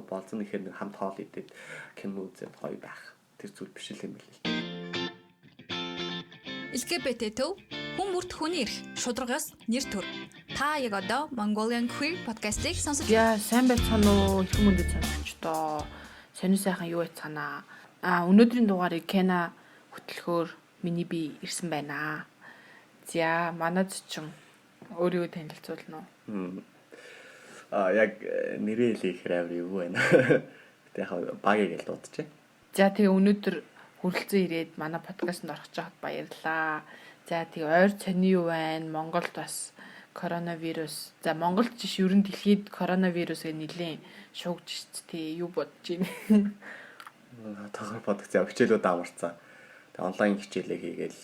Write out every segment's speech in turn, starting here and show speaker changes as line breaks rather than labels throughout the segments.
болцсон ихээр нэг хамт хоол идээд кино үзээд гоё байх. Тэр зүйл биш л юм билээ.
LGBT төв хүн бүрт хүний эрх шударгаас нэр төр. Та яг одоо Mongolian Queer podcast-ийг сонсож
байна. Сайн байцгаана уу? Их хүндэд сонсогчдоо. Сонир сайхан юу байцгаана? Өнөөдрийн дугаарыг Кена хөтлөхөөр миний би ирсэн байна. За, манад ч өөрийгөө танилцуулна уу?
Яг нэрээ хэлэх хэрэг юу байна. Тэ яг багийг л дуудчих.
За, тэгээ өнөөдөр хүрэлцэн ирээд манай подкастт орох жахад баярлалаа. За, тэгээ ойр цаний юу байна? Монголд бас коронавирус. За, Монголд ч ерөн дэлхийд коронавирусыг нэлээд шуугж шít. Тэ юу бодож байна?
Тохор подкаст хичээлүүд амарцсан. Тэгээ онлайн хичээлээ хийгээл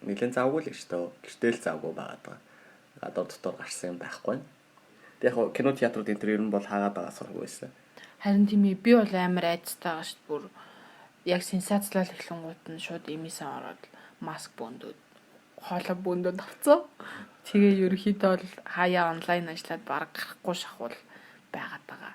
нэлээд завгүй л шүү дээ. Гэртэл завгүй байгаад байгаа. Гадаа дотор гарсан юм байхгүй. Тэгээ яг кино театрууд энэ төр ер нь бол хаагаад байгаа сургуу байсан.
Харин тийм ээ, би бол амар айцтайгаа шүү дээ. Бүр яг сенсацлал эхлэнгууд нь шууд эмээсэн ороод маск бөөндөөд хоолой бөөндөөд авцсан. Тэгээ ерөөхдөө бол хаяа онлайн ажиллаад баг гарахгүй шахвал байгаад байгаа.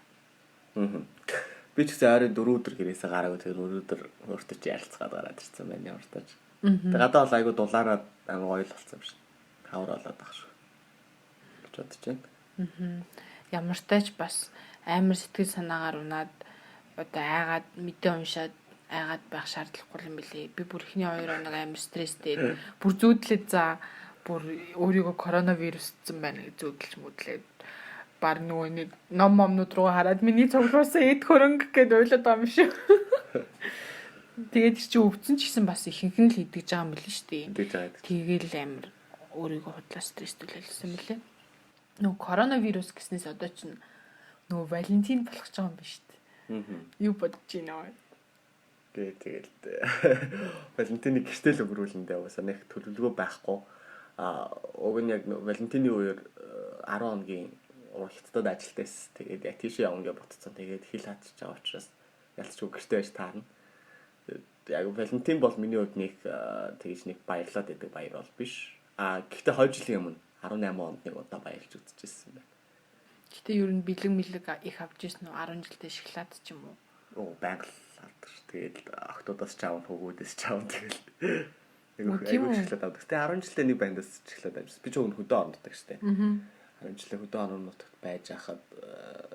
Би ч гэсэн ойрын 4 өдөр гэрээсээ гараагүй тэр өнөөдөр өөртөө чи ярилцгаад гараад ирсэн байна ямар ч тааж. Тэгээ гадаа бол айгу дулаараад амар гоё л болсон юм шиг. Хавар болоод байгаа шүү. гэж бодож байна.
Ямар ч тааж бас амар сэтгэл санаагаар унаад одоо айгаад мэдээ уншаад айгаад байх шаардлагагүй юм билээ. Би бүр ихний 2 хоног амар стресстэй. Бүр зүүдлээд за бүр өөрийгөө коронавирусцсан байна гэж зүүдлж мүдлээд бар нөгөө ном момнууд руу хараад миний цуглуулсан эд хөрөнгө гэд ойлоод байгаа юм шүү. Тэгээд чи өвдсөн ч гэсэн бас ихэнх нь л идэж байгаа юм билээ шүү дээ. Тэгээл амар өөрийгөө худлаа стресстүүлсэн мөлий. Нөгөө коронавирус гэснээс одоо ч нөгөө Валентин болох ч байгаа юм биш үү? Юу бодож байна вэ?
Тэгэл Валентиныг гэртэл өнгөрүүлэндээ бас нэг төлөвлөгөө байхгүй. Уг нь яг Валентины үеэр 10 хоногийн уралдтад ажилтайс. Тэгээд яг тийш явна гэж ботцсон. Тэгээд хил хатчих байгаа учраас ялцгүй гэртээ байж таарна. Яг Валентин бол миний хувьд нэг тэгж нэг баярлаад байдаг баяр бол биш. Гэхдээ 2 жилийн өмнө 18 онд нэг удаа баярлж үзчихсэн байна.
Гэтэ ер нь бэлэг их авч ирсэн үү? 10 жилдээ шоколад ч юм уу?
Байгаль авдаг ш. Тэгээд охтуудаас ч аав, хөвгүүдээс ч аав тэгэл. Айгуу шоколад авдаг. Гэтэ 10 жилдээ нэг бандаас шоколад авчихсан. Би ч өг хөдөө орнотдаг штэ. 10 жилдээ хөдөө орнотод байж хахад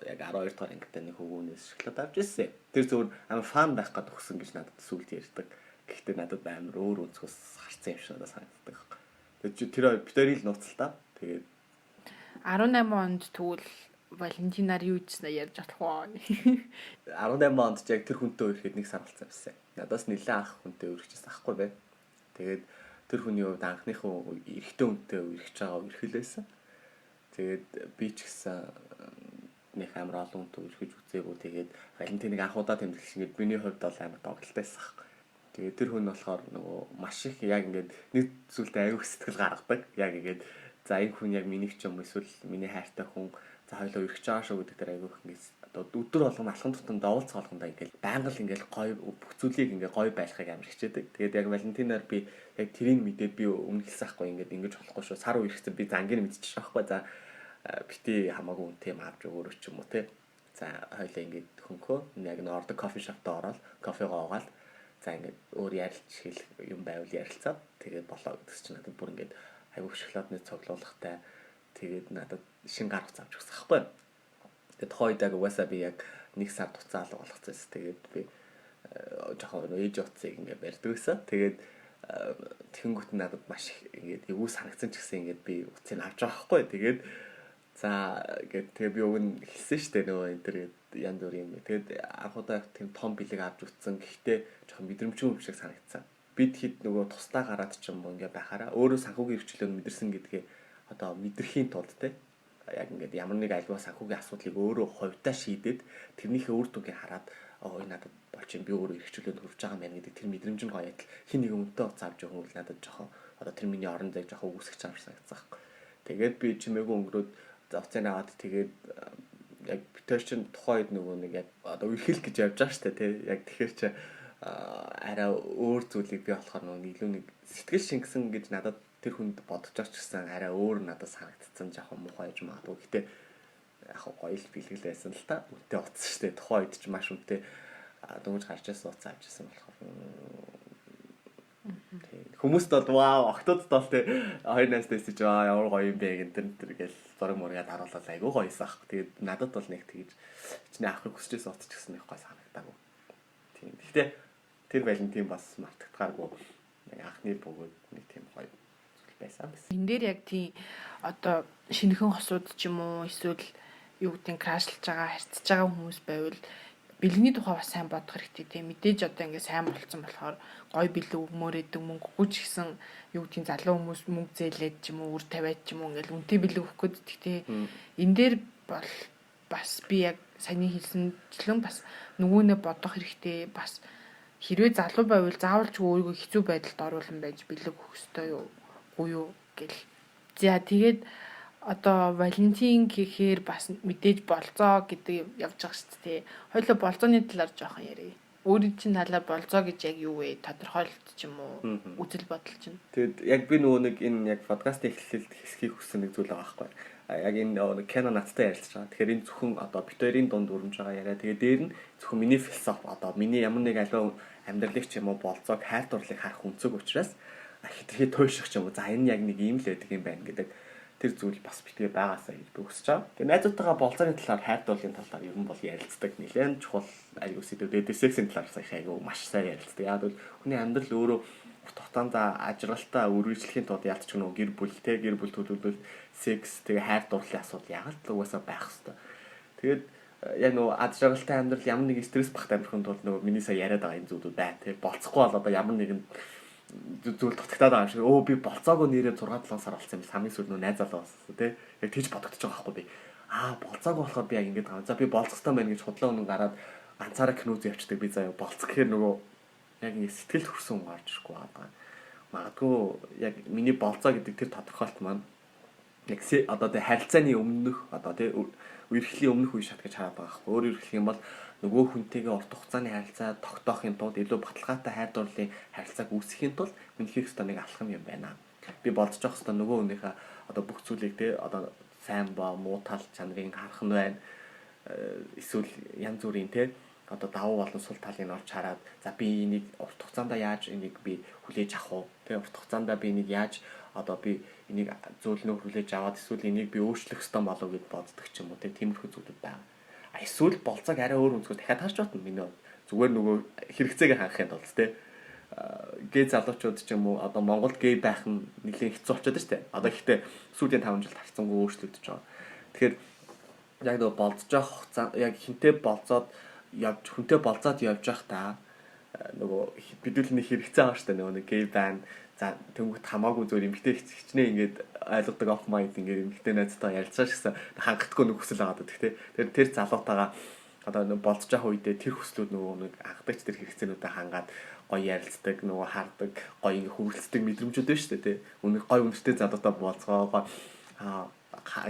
яг 12 дахь ангитай нэг хөвгүүнээс шоколад авч ирсэн. Тэр зөвөр амар фан байх гээд өгсөн гэж надад сүлд ярьдаг. Гэхдээ надад амар өөр өнцгөөс харсан юм шиг надад санагддаг. Тэгээд тэр битэрийг нууцлаа. Тэгээд
18 онд тэгвэл Валентинаар юу ийдсэн ярьж болох уу?
18 онд ч яг тэр хүнтэй ирэхэд нэг сар болсон байсан. Надаас нэлээд анх хүнтэй үргэлжсэн ахгүй бай. Тэгээд тэр хүний хувьд анхныхаа эрэгтэй хүнтэй үргэлж байгаа эрхэлээсэн. Тэгээд би ч гэсэн нэг амар олон хүнтэй үргэлж үзээгүй. Тэгээд Валентиныг анх удаа тэмдэглэсэн. Миний хувьд бол амар тоглолтойсэн. Тэгээд тэр хүн болохоор нөгөө маш их яг ингээд нэг зүйлдээ аюу сэтгэл гаргадаг. Яг ингээд за энэ хүн яг миний ч юм эсвэл миний хайртай хүн за хоёлоо өргөж байгаа шүү гэдэг дээр аюу их ингээд одоо өдөр болгон алхан тутамд уулз хоолгондоо ингээд байнга л ингээд гоё бүх зүйлийг ингээд гоё байлгахыг амар хичээдэг. Тэгээд яг Валентинаар би яг тэрийг мэдээд би өмнө хэлсэн ахгүй ингээд ингэж болохгүй шүү. Сар үерхсэн би зангийн мэдчихэж байхгүй. За бити хамаагүй үнтэй юм авч өөрөө ч юм уу те. За хоёлоо ингээд хөнхөө яг нэг ордог кофе шоптой ороод кофегоо уугаад за ингээд өөр ярилж хэл юм байвал ярилцаад тэгээд болоо гэдэгс чинь надад бүр ингээд аюу шоколадны цоглуулгатай тэгээд надад шин гарах завж өгсөн байхгүй. Тэгээд хойд яг угаасаа би яг нэг сар туцаалга болгоцсон. Тэгээд би жоохон ээж утсыг ингээд барьдаг гэсэн. Тэгээд тэнгуут надад маш их ингээд эвгүй санагдсан ч гэсэн ингээд би утсыг авч байгаа байхгүй. Тэгээд за гээд тэгээ би уг нь хэлсэн шүү дээ нөгөө энэ төр янз бүр юм. Тэгээд анх удаа тийм том бэлэг авч утсан. Гэхдээ жоохон мэдрэмжгүй юм шиг санагдсан. Бид хэд нөгөө тусдаа гараад ч юм уу ингээд байхаараа өөрөө санхүүгийн хөвчлөөр мэдэрсэн гэдгээ одоо мэдрэхийн тулд те яг ингээд ямар нэг альва санхүүгийн асуудлыг өөрөө хувьдаа шийдээд тэрнийхээ үр дүнгийг хараад энэ надад болчих би өөрөө хэрэгчлөөнд хүрч байгаа юм байна гэдэг тэр мэдрэмж нь гоё. Хин нэг өмнөдөө уцаа авч явах нь надад жоохон одоо тэр миний орон зайг жоохон үүсгэж байгаа санагдсан байхгүй. Тэгээд би чимээгүй өнгөрөөд уцаа наваад тэгээд яг битэр чин тухайд нөгөө нэг яг одоо үерхэл гэж явж байгаа штэ тий яг тэгэхээр чи арай өөр зүйлийг би болохоор нөгөө илүү нэг сэтгэл шингэсэн гэж надад тэр хүнд бодож байгаа ч гэсэн арай өөр надад санагдсан жоохон муухай юм аа. Гэхдээ яг гоё л бэлгэлээсэн л та. Үнэтэй утас шүү дээ. Тухайн үед ч маш үнэтэй дөнгөж гарч ирсэн утас авч ирсэн болохоор хүмүүст бол вау октод бол тэ 2-8 дэсэж ямар гоё юм бэ гэнтэр гэл зураг мургаад харуулаад айгүй гоёсэн ах. Тэгээд надад бол нэг тэгж чиний авахыг хүсчихсэн утас ч гэсэн их гой санагдаагүй. Тийм. Гэхдээ тэр Валентин бас мартагдгааргүй. Анхны бөгөөд нэг тийм гоё зүйл байсан байсан.
Энэ дээр яг тийм одоо шинэхэн хосууд ч юм уу эсвэл юу гэдэг крашлж байгаа харьцаж байгаа хүмүүс байвал бэлгэний тухай бас сайн бодох хэрэгтэй тийм мэдээж одоо ингээд сайн болцсон болохоор гой бэлэг өгмөөрэдэг мөнгөгүй ч гэсэн юу гэдэг залуу хүмүүс мөнгө зээлээд ч юм уу үр тавиад ч юм уу ингээд үнэтэй бэлэг өгөх гээд гэхдээ энэ дээр бол бас би яг саяны хэлсэнчлэн бас нөгөөнөө бодох хэрэгтэй бас хэрвээ залуу байвал заавал ч өөрийгөө хэцүү байдалд оруулан байж бэлэг өгөх ёстой юу уу гэл. За тэгээд одоо Валентин гэхээр бас мэдээж болцоо гэдэг явж байгаа шүү дээ. Хоёулаа болцооны талаар жоохон ярив. Өөрийн чинь талаар болцоо гэж яг юу вэ? Тодорхойлт ч юм уу? Үзэл бодол чинь.
Тэгэд яг би нөгөө нэг энэ яг подкастын эхлэлд хэсгийг хүссэн нэг зүйл байгаа байхгүй. Яг энэ нэг кино надтай ярилцж байгаа. Тэгэхээр энэ зөвхөн одоо бит хоёрын дунд өрнөж байгаа яриа. Тэгээд дээр нь зөвхөн миний философи одоо миний ямар нэг аливаа амьдралыг ч юм уу болцоог хайр дурлалыг харах үнцэг учраас хитрхи туйших ч юм уу. За энэ яг нэг ийм л байдаг юм байна гэдэг тэр зүйл бас битгээ байгаасаа гэж би хүсэж байгаа. Тэгээ найзуудтайгаа болцооны талаар хайр дурлалын талаар ер нь бол ярилцдаг. Нилээн чухал аюу сэдвүүд сексийн талаар сая аюу маш сайн ярилцдаг. Яг бол хүний амьдрал өөрөө урт хугацаанд ажралтаа үргэлжлэхийн тулд ялч гэнэ гэр бүлтэй гэр бүл төлөвлөл секс тэгээ хайр дурлалын асуудал яг л угаасаа байх хэвээр. Тэгээд яг нөгөө ажралтай амьдрал ямар нэг стресс багт амьдрахын тулд нөгөө миний сая яриад байгаа энэ зүйлүүд бай. Тэгээ болцохгүй бол одоо ямар нэгэн зүйл дутагтаад байгаа юм шиг өө би болцоогоо нэрээ 6-7 сар болсон юм хамгийн сүүл нөө найзалаа болсон тий яг тийж бодогдож байгаа байхгүй би болцоогоо болохоор би яг ингэж байгаа за би болцохтой байна гэж худлаа өнөө гараад ганцаараа киноз явчихдаг би заяа болцох гэхээр нөгөө яг ингэ сэтгэл төрсөн хүн гарч ирэхгүй байгаа магадгүй яг миний болцоо гэдэг тэр тодорхойлт маань яг одоо тэ харилцааны өмнөх одоо тий үерхлийн өмнөх үе шат гэж хараад байгаа байхгүй өөрөөр хэлэх юм бол нөгөө хүнтэйгээ урт хугацааны харилцаа тогтоохын тулд илүү баталгаатай хайр дурлалын харилцааг үүсгэхийн тулд минийх ёстой нэг алхам юм байна. Би болцож явах ёстой нөгөө хүнийхээ одоо бүх зүйлийг те одоо сайн ба муу тал чанарыг харах нь байна. Эсвэл янз бүрийн те одоо давуу болон сул талыг олж хараад за би энийг урт хугацаанд яаж энийг би хүлээж авах вэ? Тэ урт хугацаанд би энийг яаж одоо би энийг зөвлөнө хүлээж аваад эсвэл энийг би өөрчлөх ёстой болов гэд боддог ч юм уу те тиймэрхүү зүйлүүд байна. Эсвэл болцоог арай өөр өнцгөр дахиад харж байна миний зүгээр нөгөө хэрэгцээг хангахын тулд те гей залуучууд ч юм уу одоо Монголд гей байх нь нэлээд хэцүү болчиход байна шүү дээ. Одоо ихтэй сүүлийн 5 жилд харцангуй өөрчлөгдөж байгаа. Тэгэхээр яг нөгөө болцож явах хугацаа яг хинтээ болцоод явж хүнтэй болцоод явж явах та нөгөө бидүүлний хэрэгцээ байгаа шүү дээ нөгөө гей байна. За тэнгуут хамаагүй зөв эмгтэй хичнээн ингээд ойлгодог оф майнд ингээд эмгтэй найзтайгаа ярилцаж гэсэн хангалтгүй нэг хүсэл байгаа даа. Тэгэхээр тэр залуутайгаа одоо нэг болцож явах үедээ тэр хүслүүд нөгөө нэг анхдагч тэр хэрэгцээнүүдэд хангаад гоё ярилцдаг нөгөө хардаг гоё ингээд хөвөлцдөг мэдрэмжүүд байна шүү дээ тий. Үнэ гоё үнэтэй залуутай болцоогоо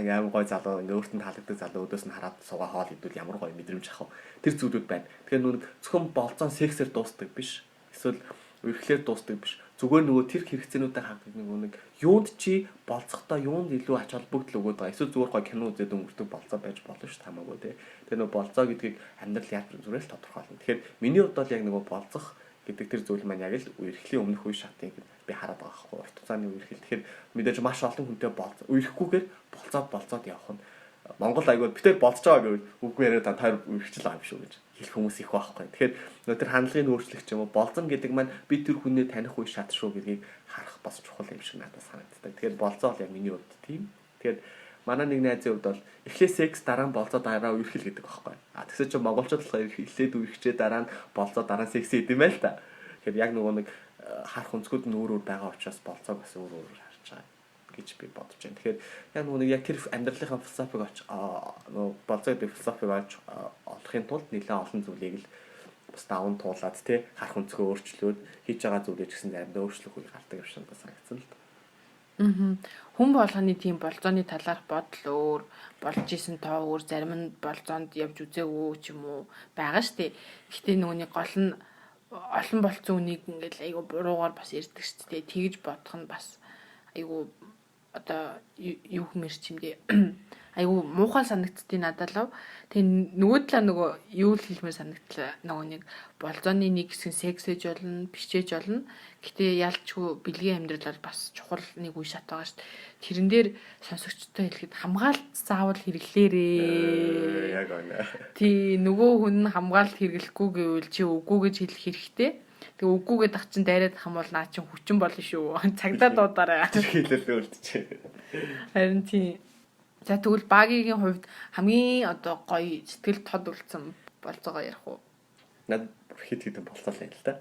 ямар гоё залуу ингээд өөртөө таалагддаг залуу өдөөс нь хараад суугаа хоол идвэл ямар гоё мэдрэмж авах тэр зүйлүүд байна. Тэгэхээр нөгөө зөвхөн болцоон сексээр дуустдаг биш. Эсвэл үргэлжлээд дуустдаг биш. Зүгээр нөгөө тэр хэрэгцээнүүдэд хангадаг нэг юунд чи болцохдоо юунд илүү ач холбогдол өгöd байгаа. Эсвэл зүгээр гоё кино үзээд өнгөрдөг болцоо байж болно шүү хамаагүй тий. Тэр нөгөө болцоо гэдгийг амьдрал яаж зүгээр л тодорхойлно. Тэгэхээр миний хувьд бол яг нөгөө болцох гэдэг тэр зүйл маань яг л үерхлийн өмнөх үе шатыг би хараад байгаа байхгүй. Урт хугацааны үерхэл. Тэгэхээр мэдээж маш олон хүнтэй болцоо үерхгүйгээр болцоод явах нь Монгол айгуул битээр болцож байгаа гэвэл үгүй яриад та үерхчил байгаа юм шүү гэж хэлэх хүмүүс их байхгүй. Тэгэхээр тэр хандлагын өөрчлөлт ч юм уу болцсон гэдэг маань би тэр хүнээ таних үе шат шүү гэдгийг харах бас чухал юм шиг надад санагддаг. Тэгэхээр болцоо бол яг миний хувьд тийм. Тэгэхээр манай нэг найзын хувьд бол эхлээ секс дараа нь болцоо дараа үерхэл гэдэг байхгүй. Тэгсэн чинь монголчууд болохоор эхлээд үерхчээ дараа нь болцоо дараа нь секс гэдэг юм байл та. Тэгэхээр яг нөгөө нэг харах өнцгүүд нь өөр өөр байгаа учраас болцоог бас өөр өөр харж байгаа гэж би бодож байна. Тэгэхээр яг нөгөө яг тэр амьдралынхаа философиг нөгөө болцоо гэдэг философиг олохын тулд нэлээд олон зүйлийг л бас даван туулаад тий харах өнцгөө өөрчлөөд хийж байгаа зүйлээ ч гэсэн заримдаа өөрчлөх үе гардаг юм шиг санагдсан л да.
Хүн болгоны тийм болцооны талаарх бодол өөр болж исэн тоо өөр зарим нь болцоонд явж үзээгүй ч юм уу байгаа штэ. Гэхдээ нөгөөний гол нь олон болцсон үнийг ингээл айгу буруугаар бас ирдэг штэ. Тэгж бодох нь бас айгу одоо юу хэмэрч юм дээ. айгу муухай санагдтыг надад л. Тэгээ нөгөө талаа нөгөө юу л хэлмээр санагдлаа. Нөгөө нэг болзооны нэг хэсэг сексэж болно, бичээж болно. Гэтэ ялчгүй бэлгийн амьдралаар бас чухал нэг үе шат байгаа шүү дээ. Тэрэн дээр сонсогчтой хэлэхэд хамгаалт заавал хэрэглээрээ.
Яг үнэ.
Тий нөгөө хүн хамгаалт хэрэглэхгүй гэвэл чи үгүй гэж хэлэх хэрэгтэй. Тэгээ үгүйгээд ах чин дайраад ах юм бол наа чин хүчин болно шүү. Цагдаа дуудаарай.
Хэлэл үлдчихэ.
Харин тий. За тэгвэл багийн хувьд хамгийн одоо гоё сэтгэл тод үлдсэн болцоогоо ярих уу?
Над хит хитэн болцоолаа юм л да.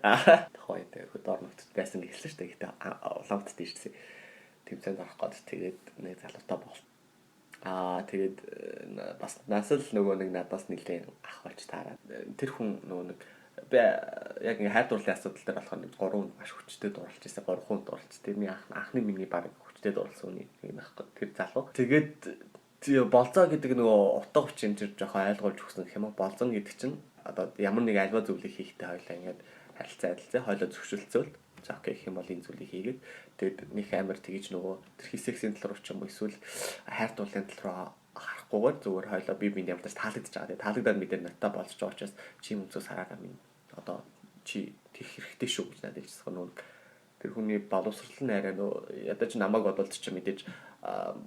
Тухайн үед хөдөө орногт байсан гэж хэлсэн шүү дээ. Гэтэ улаамт тийшсэн. Тэмцээнд орох гээд тэгээд нэг залуутай бол. Тэгээд бас нас л нөгөө нэг надаас нэлээд ах болж таараад. Тэр хүн нөгөө нэг би яг ингээ хайр дурлалын асуудал дээр болохоор нэг 3 маш хүчтэй дурлж ирсэн. 3 хүн дурлж. Тэрний анхны миний баг хүчтэй дурлсан үний нэг нахгүй. Тэр залуу. Тэгээд болзоо гэдэг нөгөө утга учир энэ жоохон ойлгуулж өгсөн гэх юм уу. Болзон гэдэг чинь одоо ямар нэг альва зүйлийг хийхдээ хоёлаа ингээд харилцаа хоёлоо зөвшөлдсөөл. За окей гэх юм бол энэ зүйлийг хийгээд тэгээд нэг амар тэгэж нөгөө тэр хисексийн тал руу ч юм уу эсвэл хайр дурлалын тал руу харахгүйгээр зүгээр хоёлоо бие биений ямтаж таалагдж байгаа. Тэгээд таалагдаад мэдээ натаа болж байгаа учраас чи өмцөөс хараагаа минь одоо чи тийх хэрэгтэй шүү гэж надад хэлсэн нөгөө тэр хүний боловсрол нь арай нөө ядаж намайг бодвол чи мэдээж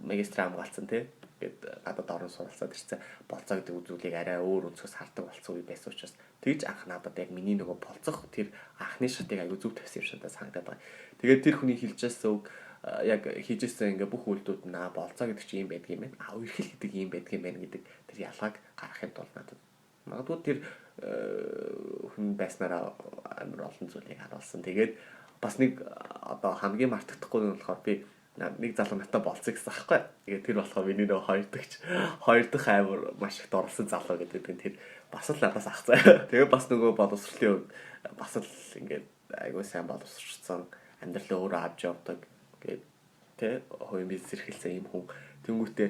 магистр хамгаалцсан тий гээд надад орон суралцаад ирсэн болцоо гэдэг зүйлийг арай өөр өнцгөөс хардаг болсон үе байсан учраас тэгж анх надад яг миний нөгөө болцох тэр анхны шатыг аягүй зүг тавьсан юм шиг надад санагдаад байгаа. Тэгээд тэр хүний хэлжсэн үг яг хийжсэн ингээ бүх үйлдэлүүд нь болцоо гэдэг чинь юм байдг юм байна. Үерхэл гэдэг юм байдг юм байна гэдэг тэр ялгааг гаргахын тулд надад магадгүй тэр хүн байснараа амар олон зүйлийг харуулсан. Тэгээд бас нэг одоо хамгийн мартагдахгүй нь болохоор би нэг залуу надад болцсон гэсэн аахгүй. Тэгээд тэр болохоор миний нөгөө хоёр дахь амар маш их дурлсан залуу гэдэг нь тэр бас л надаас ах цаа. Тэгээд бас нөгөө боловсролын бас л ингээд айгүй сайн боловсролцсон амьдралаа өөрөө авч явдаг гэдэг тэ хувийн бизнес эрхэлсэн юм хүн. Тэнгүүтээ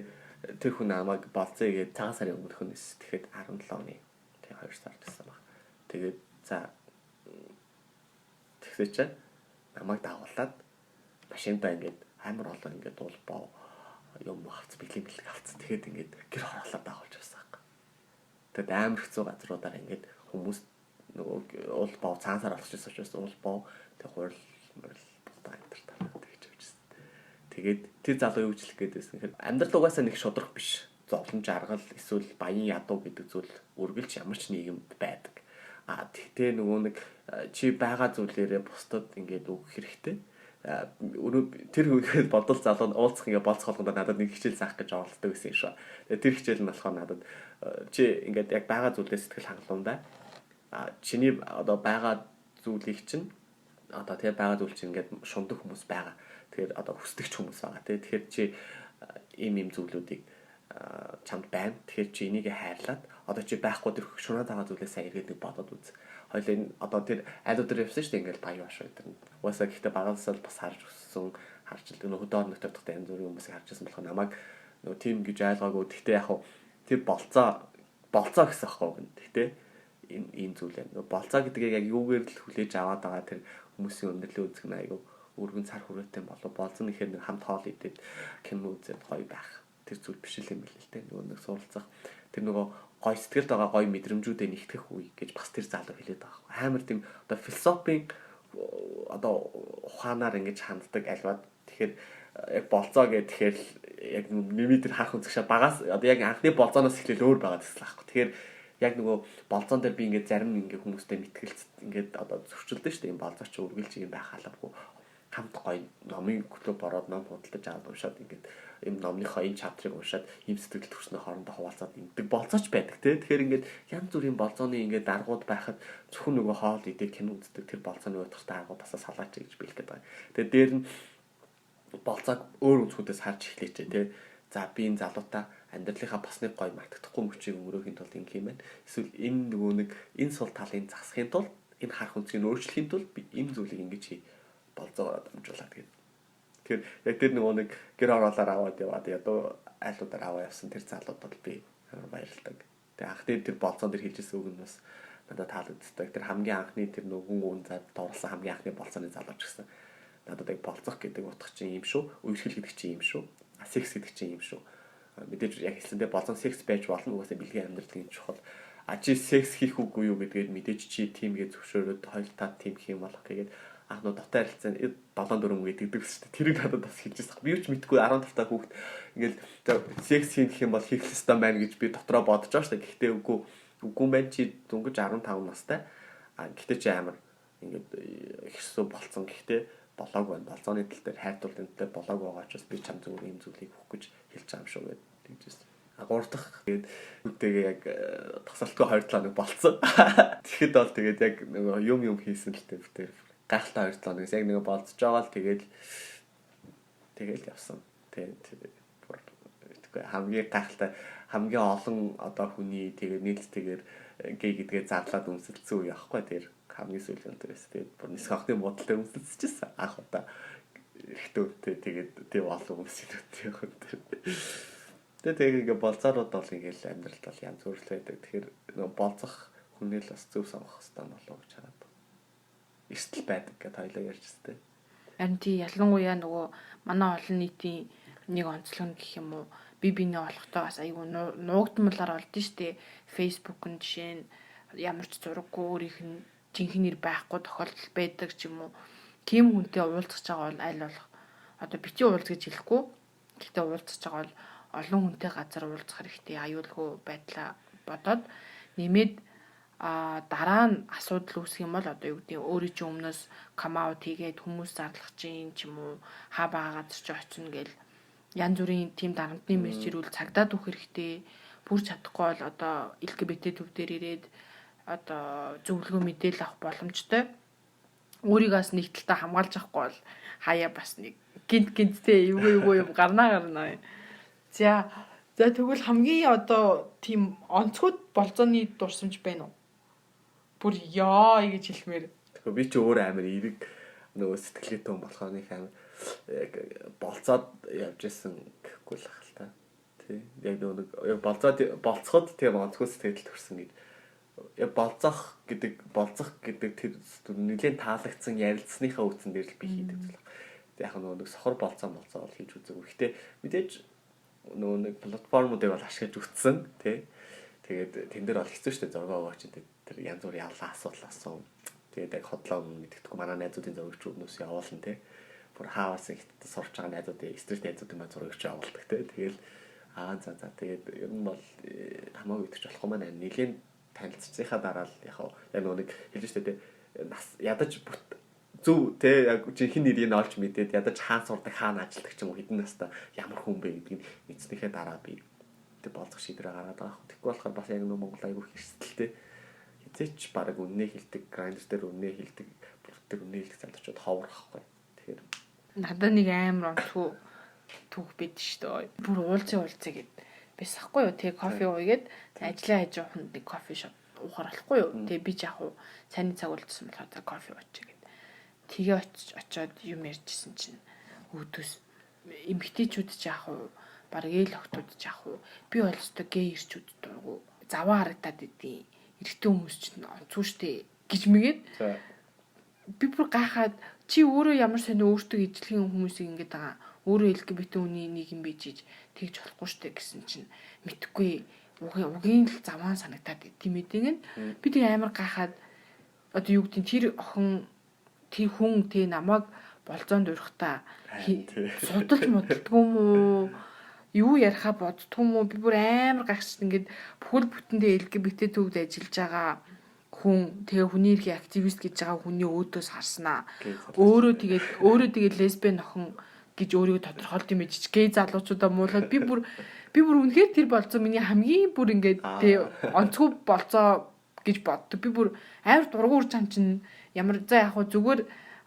тэр хүн намайг болцсон гэдэг цагаан сарын өмнөхнөөс тэгэхэд 17 оны тэг 2 сар гэсэн баг. Тэгээд за тэгсээ чи намайг дагуулад машинтаа ингээд амар олон ингээд улбаа юм авц бэлэг авц. Тэгэхэд ингээд гэр хороолоод дагуулж байсан. Тэгэд амар хэцүү газруудаар ингээд хүмүүс нөгөө улбаа цаансаар олчихсон учраас улбаа тэг хурал мөрл бутаа амтартаа тэгж явжсэн. Тэгээд тэр залуу юу хэлэх гээд байсан гэхээр амьдрал угаасаа нэг шудрах биш. Зовлон жаргал эсвэл баян ядуу гэдэг зүйл үргэлж ямар ч нийгэмд байдаг. Тэгтээ нөгөө нэг чи байгаа зүйлээрээ бусдад ингээд өгөх хэрэгтэй. Тэр үеэд бодол залуу нь уулзах ингээ болцох болгонд надад нэг хичээл заах гэж оролддог гэсэн юм шүү. Тэгээ тэр хичээл нь болохоор надад чи ингээд яг байгаа зүйлээ сэтгэл хангалуун бай. Чиний одоо байгаа зүйлийг чинь одоо тэгээ байгаа зүйл чинь ингээд шундаг хүмүүс байгаа. Тэгэхээр одоо хүсдэгч хүмүүс байгаа. Тэгэхээр чи ийм зүйлүүдийг чамд байна. Тэгэхээр чи энийг хайрлаад одоо чи байхгүй тэр шунаад байгаа зүйлээ сайн эргээд нэг бодоод үз. Хоёлын одоо тэр айлууд дээр явсан шүү дээ ингээл баян баш өдр. Угаасаа гэхдээ багасаа бас харж өссөн харж л нөх хөдөө орногт тавьдаг энэ зүрийн хүмүүсийг харж байсан болохоор намайг нөгөө тим гэж ойлгоогүй. Гэхдээ яг тэр болцоо гэсэн аахгүй. Гэхдээ энэ зүйл юм. Нөгөө болцоо гэдгийг яг юугээр л хүлээж аваад байгаа тэр хүмүүсийн өндөрлөө үзэх нь айгүй өргөн цар хүрээтэй болов. Болцоо нэхэр нэг хамт хоол идээд кино үзээд гоё байх. Тэр зүйл биш л юм л л дээ. Нөгөө нэг суралцах тэр нөгөө гой сэтгэлд байгаа гой мэдрэмжүүдээ нэгтгэх үе гэж бас тэр залуу хэлээд байгаа. Амар тийм одоо философийн одоо ухаанаар ингэж ханддаг альваад тэгэхээр яг болцоо гэхээр яг нэмий тэр харах үзэгшээ багаас одоо яг анхны болцооноос эхлээл өөр байгаа гэсэн аахгүй. Тэгэхээр яг нөгөө болцоон дээр би ингээд зарим ингээ хүмүүстэй мэтгэлц ингээд одоо зөрчилдөө шүү дээ. Энэ болцоо чи үргэлж юм байх халавгүй хамт гоё номын клуб ороод ном худалдаж аваад уншаад ингээд юм номныхоо энэ чаптрыг уншаад ийм сэтгэл төрснөө хоорондоо хуваалцаад ингэдэг болцооч байдаг тий. Тэгэхээр ингээд янз бүрийн болцооны ингээд даргууд байхад зөвхөн нөгөө хоол идэх кино үздэг тэр болцооны утгатай аргуудаас салгаач гэж биелэх гэдэг. Тэгээд дээр нь болцоог өөр өнцгүүдээс харж эхлэеч тий. За би энэ залуутаа амьдралынхаа бас нэг гоё мартагдахгүй мөчийг өнгөрөөхийн тулд ингэ юм байна. Эсвэл энэ нөгөө нэг энэ сул талын засахын тулд энэ харах үнцгийг өөрчлөхийн тулд би энэ зүйлийг ингэж хий болцоогоор дамжуулаад тэгээд тэгэхээр яг тэр нөгөө нэг гэр ороолоор аваад яваад ядуу айлуудаар аваа явсан тэр залууд бол би баярлалдаг. Тэгээ анх тэр болцоон дээр хэлжсэн үг нь бас надад таалагддаг. Тэр хамгийн анхны тэр нөгөө хүн зад дуурласан хамгийн анхны болцооны залууч гэсэн. Надад яг болцох гэдэг утга чинь юм шүү. Үерхэл гэдэг чинь юм шүү. Секс гэдэг чинь юм шүү. Мэдээж яг хэлсэндээ болон секс байж болно угаасаа бэлгийн амьдралын чухал. А чи секс хийх үгүй юу гэдгээд мэдээж чи тимгээ зөвшөөрөөд хоёр та тим хийх юм болох гэгээд анхнуу дотоо харилцаанд 7-4 гэдэг шүү дээ. Тэрийг надад бас хэлж байсан. Би юу ч мэдгүй 15 та хүүхэд ингээл секс хийх юм бол хийх ёстой байна гэж би дотроо бодож байгаа шүү дээ. Гэхдээ үгүй байна чи дөнгөж 15 настай. А гэхдээ чи амар ингээд их сүү болцсон. Гэхдээ болоог байна. Болцооны тал дээр хайртуул энэтэй болоог байгаа ч бас би чам зүгээр ийм зүйлийг өгөх гэж хэлж байгаа юм шүү гэдэг тэгжсэн. А 3 дахь тэгээд үтэйгээ яг тасалтгүй 2 7 болцсон. Тэгэхэд бол тэгээд яг нөгөө юм хийсэн л тэр гайхалтай 2 7 яг нөгөө болцож байгаа л тэгэл явсан. Тэгээд хамгийн гайхалтай хамгийн олон одоо хүний тэгээд нийлцтэйгээр гей гэдгээ зарлаад үнсэлцсэн үе яахгүй тэр хамгийн сүүлийн өдрөөс тэгээд бүр нисэх ахны бодолтой үнсэлцчихсэн анх удаа ихтэй тэгээд тийм олон хүмүүстэй явах тэр. Тэгээд ингээ болцоорууд бол ингээл амьдралд бол янз бүр л байдаг. Тэгэхээр нөгөө болцох хүнээ л бас зөв сонгох хэрэгтэй болов гэж хараад. Эрсдэл байдаг гэдээ хоёлоо ярьж өстэй.
Харин тий ялангуяа нөгөө манай олон нийтийн нэг онцлог нь гэх юм уу би биний олохтой бас айгүй нуугдмалаар олдсон шүү дээ. Facebook-ын жишээ нь ямар ч зураггүй өөрийнх нь жинхэнээр байхгүй тохиолдол байдаг ч юм уу. Тим хүнтэй уулзах байгаа бол аль болох одоо бити уулз гэж хэлэхгүй. Гэхдээ уулзах байгаа бол олон хүнтэй газар уулзах хэрэгтэй аюулгүй байдлаа бодоод нэмээд дараа нь асуудал үүсэх юм бол одоо юу гэдэг өөрийн чинь өмнөөс кам аут хийгээд хүмүүс зарлах чинь ч юм уу хаа бага газар ч очино гэл янз бүрийн тим дарамтны мессежрүүл цагдаад өгөх хэрэгтэй. Бүр чадахгүй бол одоо LGBT төв дээр ирээд одоо зөвлөгөө мэдээлэл авах боломжтой. Өөрийгөөс нэг талтаа хамгаалж авахгүй бол хаяа бас нэг гинттэй юм гарнаа. За тэгвэл хамгийн одоо тийм онцгой болцооны дурсамж байна уу? Бүр яа гэж хэлмээр.
Тэгэхээр би ч өөр амар эерэг нөгөө сэтгэлгээтэй хүн болохоор нэг амар болцоод явж исэн гэхгүй л ахал та. Тий. Яг нөгөө болцоход тийм онцгой сэтгэл төрсөн гэж. Болцох гэдэг тэр нэлийн таалагдсан ярилцсныхаа үтсэн дээр л би хийдэг зүйл. Яг нөгөө сохор болцоо бол хийж үзэв. Гэхдээ мэдээж нөгөө нэг платформуудыг бол ашиглаж үтсэн тий. Тэгээд тэн дээр бол хэцүү шттэ зураг аваач тэр янз бүрийн яллаа асуудал асан. Тэгээд яг хотлоо мэддэхгүй манай найзуудын зурагч өмнөөс явуулна тий. Бүр хаагаас ихтэй сурч байгаа найзуудын стрит найзуудын маань зурагч явуулдаг тий. Тэгэл за тэгээд ер нь бол хамаагүй идэж болохгүй маань нэлийн танилцсныхаа дараа л яг нөгөө нэг хэлж штэ тий. Нас ядаж зөв те яг жинхэнэ нэрийг олж мэдээд ядаж хаан сурдаг хаана ажилладаг ч юм уу хэдэн настай ямар хүн бэ гэдгийг мэдснийхээ дараа би тэг болцох шийдвэр гаргаад байгаа. Тэгэхгүй болохоор бас яг Монгол айгүй хэрсэлтэй хизээч баг үннээ хилдэг грайндер дээр үннээ хилдэг бүр үннээ хилдэг залуучууд ховрахгүй. Тэгэхээр
надад нэг амар онцгүй түүх бид шүү дээ. Бүр уулзаа гэд бис ахгүй юу тэг кофе уугээд ажлаа хийж явах нэг кофе шоп уухаар болохгүй юу. Тэг би ч яг цайны цаг уулзсан болохоор кофе уучих. Тэгээ очиод юм ярьжсэн чинь өөдөөс эмгтээчүүд ч яах вэ? Бараг ээл охтууд ч яах вэ? Би бол өстой гей ирчүүд дургу заваа харагдаад идэв. Эрэгтэй хүмүүс ч онцгүй штэ гэж мэгээд би бүр гайхаад чи өөрөө ямар сони өөртөө ижлэгийн хүмүүсийг ингэж байгаа. Өөрөө LGBT хүний нэг юм бийж тэгж болохгүй штэ гэсэн чинь мэдхгүй угийн л заваа санагдаад идэв мэдэн. Би тэг амар гайхаад одоо юу гэдэг тэр охин тэр хүн тэ намайг болзоонд урахтаа судалж моддгүй юм уу? Юу ярихаа боддгүй юм уу? Би бүр амар гайхчихсан. Ингээд бүхэл бүтэндээ LGBT төвд ажиллаж байгаа хүн тэгээ хүний эрхийн активист гэж байгаа хүний өөдөөс харснаа. Өөрөө тэгээд лесбиан охин гэж өөрийгөө тодорхойлт юм ээж гей залуучуудаа муулаад би бүр үнэхээр тэр болцоо миний хамгийн бүр ингээд тэ онцгой болцоо гэж боддог. Би бүр амар дургуй урч хамчин ямар за яг хөө зүгээр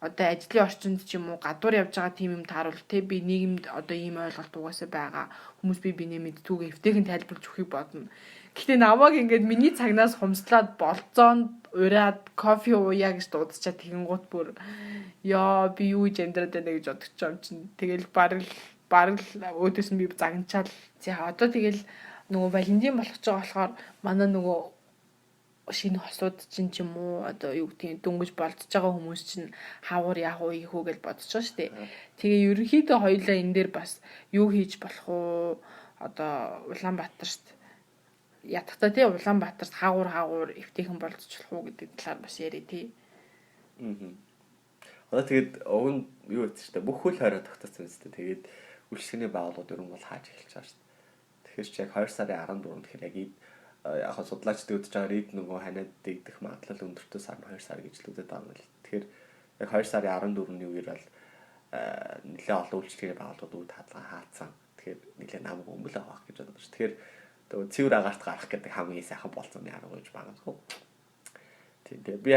одоо ажлын орчинд ч юм уу гадуур явж байгаа тийм юм тааруул те би нийгэмд одоо ийм ойлголт угаасаа байгаа хүмүүс би бинэ мэдтүүгээ эвтэйхэн тайлбарлаж өгөхийг бодно. Гэхдээ намайг ингээд миний цагнаас хумслаад болцоонд ураад кофе ууя гэж дуудчихад тэгэнгუთ бүр яа би юу гэж амьдраад байна гэж бодож юм чинь тэгэл бараг өөдөөс нь би загначаал за одоо тэгэл нөгөө Валентин болох ч байгаа болохоор манай нөгөө шинэ хосууд чинь ч юм уу одоо юу гэдэг дөнгөж болцож байгаа хүмүүс чинь хавар яах уу ийхүү гэж бодож байгаа шүү дээ. Тэгээ ерөнхийдөө хоёулаа энэ дээр бас юу хийж болох уу одоо Улаанбаатарт ядахтаа тий Улаанбаатарт хаагуур эвтэйхэн болцчлох уу гэдэг талаар бас яри тий.
Одоо тэгээд уг нь юу гэдэг чинь бүх хөл хорой тогтсон юм зү. Тэгээд үйлчлэгээний байгууллагууд ер нь бол хааж эхэлж байгаа шүү дээ. Тэгэхээр чи яг 2 сарын 14-нд тэгэхээр яг судлаачдын үзэж байгаа рид нөгөө ханиад дэгдэх магадлал өндөртөө сар 2 сар гэж л үздэг байгаа юм л. Тэгэхээр яг 2 сарын 14-ний үеэр бол нэлээд олон үйлчлэгээний байгууллагууд үүд хадлага хаацсан. Тэгэхээр нэлээд намайг өмөл авах гэж бодож шүү. Тэгэхээр тэгээ цэвэр агаарт гарах гэдэг хамгийн сайхан болсон юм арга гэж байгаа юм. Тэгээ би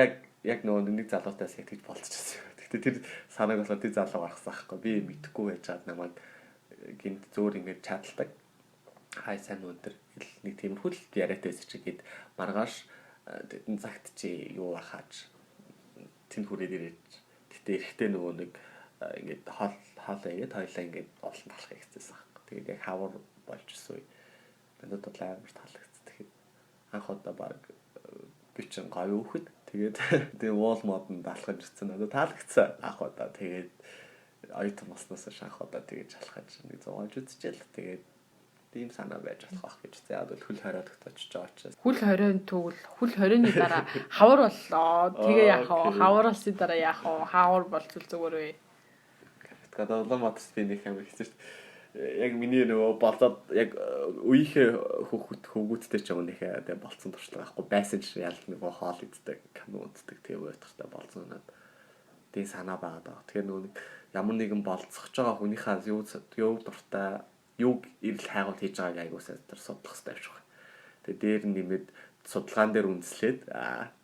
яг нөгөө нэг залуутаас яг тэгж болчихсон. Гэхдээ тэр санааг болохоор тэр залуу гаргасан байхгүй. Би мэдэхгүй байж чад намайг гинт зөөр ингэж чадалдаг. Хай сайн өндөр нэг тиймэрхүү л яриатай байсан чигээд маргааш тэдэн цагт чи юу ахаач тэнд хүрээд ирээд гэтээ эрэхтэй нөгөө нэг ингээд хоолоо игээд хоёлаа ингээд олон талах хийчихсэн байхгүй. Тэгээд яг хавар болж ирсэн үе. Надад бол амар таалагдсан. Тэгэхээр анх удаа баг би чин гоё өөхөд тэгээд тэгээ wall модонд алхаж ирсэн. Надад таалагдсан. Анх удаа тэгээд оюутан болсноос анх удаа тэгэж алхаж нэг 100 үзчихэл тэгээд тийм санаа байж болох гэж. За яад хөл хорой тогтоочж байгаа учраас.
Хөл хоройн тэгвэл хөл хоройны дараа хавар боллоо. Тэгээ яах вэ? Хавараас дараа яах вэ? Хавар болчихвол зүгээр вэ?
Тэгээд Улаанбаатарт би нэг юм хэлсэн шүү дээ. Яг миний нөгөө болоод яг үеийнхээ хөвгүүдтэй ч юм нөхөө тэгээ болцсон туршлага байхгүй байсан ч ялт нөгөө хоол иддэг, кино үздэг тийм uitгартай болцсон надад. Тийм санаа байгаа даа. Тэгэхээр нөгөө ямар нэгэн болцсож байгаа хүнийхээ юу дуртай юуг ирэл хайгуул хийж байгааг аягуусаа тэр судлах хэрэгтэй авчих. Тэгээ дээр нэмээд судалгаан дээр үндэслээд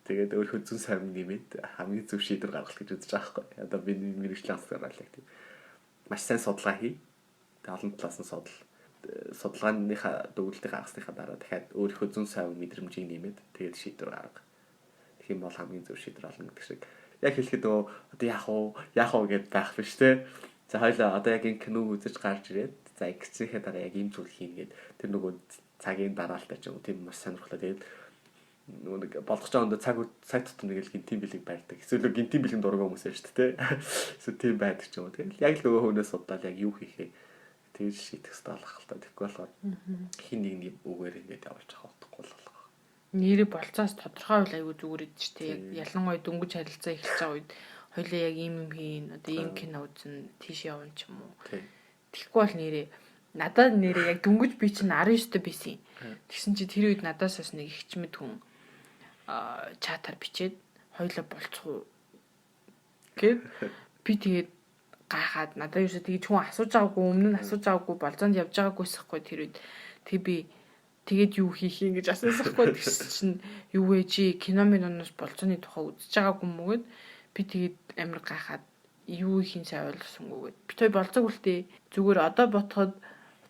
тэгээд өөрөө зүүн сайн нэмээд хамгийн зөв шийдвэр гаргах гэж үзэж байгаа байхгүй. Одоо би мэрэгжлийн анхаарал яг тийм маш сайн судалгаа хий. Тэгээд олон талаас нь судалгааныхаа дүгнэлтийг гаргасныхаа дараа дахиад өөрөө зүүн сайн мэдрэмжийг нэмээд тэгээд шийдвэр гаргах. Тэгэх юм бол хамгийн зөв шийдвэр олно гэдэг шиг. Яг хэлэхэд одоо яах вэ гэдээ байх биш те. За хоёлаа одоо яг энэ киног үзэж гарч ирээд за эксцийнхээ дараа яг ийм зүйл хийнэ гэд тэр нөгөө цагийн дараалтай ч юм уу тийм маш сонирхолтой. Тэгээд нөгөө нэг болгож байгаа өндө цаг тутам нэг л гинтийн бэлэг барьдаг. Эсвэл гинтийн бэлэг дургаа хүмүүс байж шүү дээ. Эсвэл тийм байдаг ч юм уу. Тэгээд яг л нөгөө хүнээс судаал яг юу хийхээ тэгж шийдэх хэрэгтэй болох л та. Тэгэхгүй болохоор хин нэг юм үгээр ингэж явуулж авах утгагүй л болох.
Нэрээ болцоос тодорхой үл аягүй зүгээр идэв ч тийм яг ялангуяа дөнгөж харилцаа эхэлж байгаа үед хоёлаа яг ийм юм хийн одоо ийм кино үзэн тийш явна ч юм уу. Тэгэхгүй бол нэрээ надад нэрээ яг дөнгөж би чинь 19 байсан. Тэгсэн чи тэр үед надаас бас нэг ихчмэд хүн чатаар бичээд хоёлаа болцох уу гэд би тэгээд гайхаад надад юусаа тэгж хүн асууж байгаагүй өмнө нь асууж байгаагүй болзоонд явж байгаагүйсэхгүй тэр үед тэг би тэгээд юу хийх юм гэж асуусахгүй тэгсэн чинь юу вэ чи кино миноноос болцооны тухай үзэж байгаагүй мөгөөд би тэгээд амар гайхаад юу ихийн сайн ойлгосонгүйгээд би той болцоог үлдээ зүгээр одоо ботход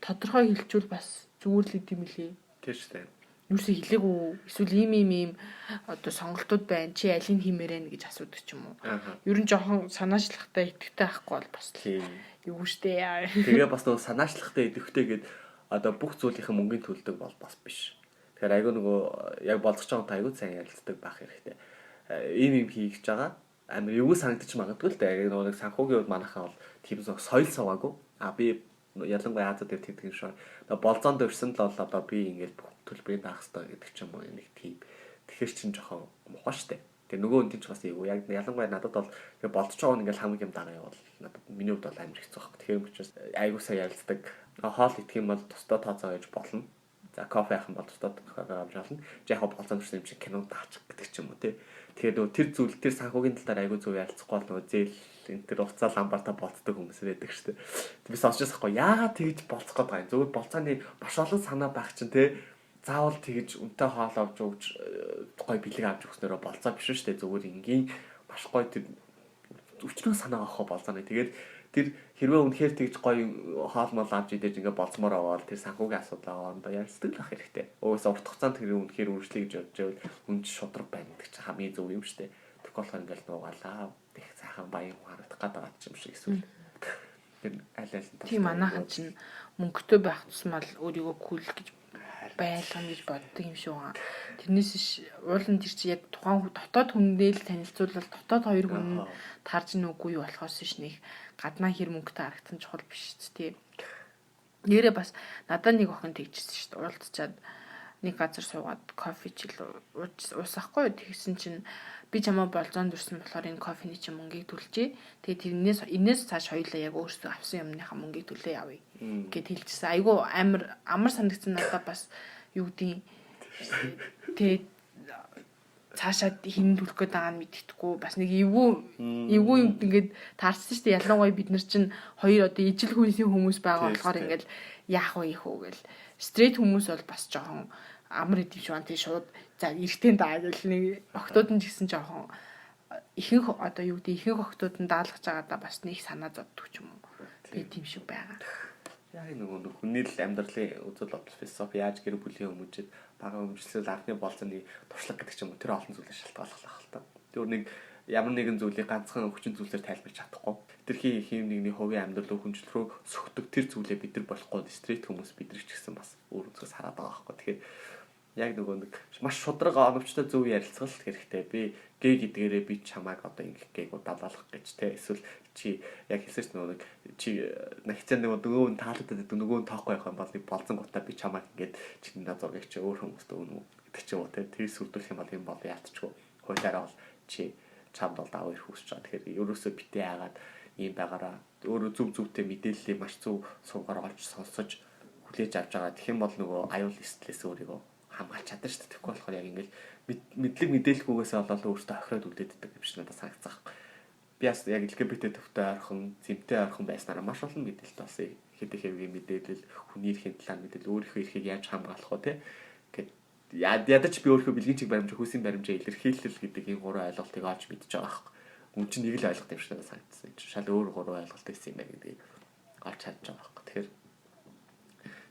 тодорхой хэлжүүл бас зүгээр л идэм билээ.
Тэр шүү дээ.
Юусе хэлээгүй эсвэл ийм одоо сонголтууд байна чи алийг хиймээрэн гэж асуудаг ч юм уу. Ер нь жоохон санаачлахтай идэвхтэй байхгүй бол бас юу штэ.
Тэгээ бас нөгөө санаачлахтай идэвхтэй гээд одоо бүх зүйлийнхэн мөнгөний төлдөг бол бас биш. Тэгэхээр айгүй нөгөө яг болцож байгаа айгүй сайн ярилцдаг байх хэрэгтэй. Ийм хийж байгаа амар юу санагдчих магадгүй л дээ. Нөгөө нэг санхүүгийн үед манайхаа бол тийм соёл суваагүй. Би ялангуяа Азад дээр тэгдэг юм шиг. Болзоонд өрсөн л бол одоо би ингээд бүх төлбөрийг даах хэрэгтэй гэдэг ч юм уу нэг тийм. Тэгэхээр чин жоохон муухай штэ. Тэгээ нөгөө хүн чинь бас юу яг ялангуяа надад бол тэгээ болцож байгаа нэг хамгийн юм дараа явал надад миний хувьд бол амар хэцүү баг. Тэгэхээр учраас айгуу сайн ярилцдаг. Хоол идэх юм бол тусдаа тооцоо гэж болно. За кофе авах юм бол тусдаа тооцоо авч болно. Яг болцоонд өрсөн юм чинь кино даачих гэдэг ч юм уу тий. Тэгэхээр нөгөө тэр зүйл тэр санхүүгийн тал дээр айгуу зөв ярилцахгүй бол нөгөө зээл энэ тэр уцаа ламбартаа болцдог хүмүүс байдаг шүү дээ. Би сонсчихсан хгүй яагаад тэгж болцох гээд байгаа юм. Зөвхөн болцооны маш олон санаа байх чинь тий. Заавал тэгж үнтэй хоол авч өгч гой бэлэг авч өгснөөрөө болцоо биш шүү дээ. Зөвхөн энгийн маш гой тэр өчнөө санаа авах болцооны. Тэгээд тэр хэрвээ үнэхээр тэгж гой хоол мол авч идэж ингээ болцмоор аваад тэр санхүүгийн асуудал аваад ярилцдаг байх хэрэгтэй. Өөсөө урт хугацаанд тэр үнэхээр үржлэе гэж бодож байвал үнд шудраг байна гэдэг чинь хамгийн зөв юм шүү дээ. Тэгэхгүй болохоор ингээл нуугаалаа. Их цаахан баян харагдах гээд байгаа юм шиг эсвэл тэр аль
тийм манайхан чинь мөнгөтэй байх тусмал өөрийгөө кул гэж байлгана гэж боддог юм шиг байгаа. Тэрнээс уулын тэр чи яг тухайн дотоод хүндээ л танилцуулбал дотоод хоёр хүн таарж нүггүй юу болохоос ш нэг гаднаа хэр мөнгөтэй харагдсан чухал биш ч тийм. Нэрээ бас надад нэг охин тэгчихсэн шүү дээ. Уулзчаад нэг газар суугаад кофе чил уусахгүй тэгсэн чинь би чамаа болзоонд дурсан болохоор энэ кофений чинь мөнгийг төлжээ. Тэгээд энэс цааш хоёулаа яг өөрсдөө авсан юмныхаа мөнгийг төлөө явъя гэд хэлчихсэн. Айгу амар санагдсан надад бас юу гэдгийг тэгээд цаашаа хин төлөх гээд байгаа нь мэддэхгүй бас нэг эвгүй юм ингээд таарсан шүү дээ. Ялангуяа бид нар чинь хоёр одоо ижил хүнсийн хүмүүс байгаа болохоор ингээд яах вэ гэл стрейт хүмүүс бол бас жоохон амар идэв шүү. Тэг шууд за эргэтэй даа гэл нэг охтууд нь ч гэсэн жоохон ихэнх одоо юу гэдэг ихэнх охтууд нь даалгаж байгаадаа бас нэг санаа зоддог ч юм уу. Тэгээ тийм шиг байгаа.
Яг нөгөө хүний л амьдралын үзэл бодол философи яаж гэр бүлийн хүмүүжид бага өмчлөл анхны болцооны туршлага гэдэг ч юм уу тэр олон зүйлээр шалтгааллах л та. Тэр нэг ямар нэгэн зүйлийг ганцхан хүчин зүйлээр тайлбарч чадахгүй. Тэрхий хэм нэгний хувийн амьдрал хөнжил рүү сөхдөг тэр зүйлээ бид нар болохгүй стрейт хүмүүс бид нар ч гэсэн бас өөр үзээс хараад байгаа байхгүй. Тэгэхээр яг нөгөө нэг маш шудраг оновчтой зөв ярилцгал хэрэгтэй. Би гээ гэдгээрээ би чамайг одоо ингэ гээг удаалгах гэж те эсвэл чи яг хэлсэж нөгөө нэг чи нахицаа нөгөө таалагдаад нөгөө тоохгүй байх юм бол нэг болзон гутаа би чамайг ингээд чиний зургийг чи өөр хүмүүст өгнө гэдэг ч юм уу те тэр сүрдүүлэх юм бол юм бол яалтчгүй хуулаараа бол чи чамд бол даваа ирэх хүсэж байгаа. Тэгэхээр ерөөсөө битээ хагаад ийм байгаараа өөрөө зөв зөвтэй мэдээллийг маш зөв суугаар олж сонсож хүлээж авч байгаа. Тэгэх юм бол нөгөө аюул стресс өөрийгөө хамгаалж чадна шүү дээ. Тэгэхгүй болохоор яг ингээд мэдлэг мэдээлэлгүйгээсээ болоод өөртөө охироод үлдээддэг юм шиг надад санагцсан. Би бас яг LGBT төвтэй ойрхон, зэмтэй ойрхон байснараа маш олон мэдээлэлт болсон. Хэдий хэвгийн мэдээлэл, хүний эрхийн талаар мэдээлэл, өөрийнхөө эрхийг яаж хамгаалах вэ те. Ядаж би өөрийнхөө бэлгийн чиг баримжаа, хүйсийн баримжаа илэрхийлэл гэдэг энэ гурван ойлголтыг олж мэдж байгаа байхгүй. Үн чинь нэг л ойлголт юм шиг надад санагдсан. Шал өөр гурван ойлголт байсан юм байна гэдгийг олж чадж байгаа байхгүй. Тэгэхээр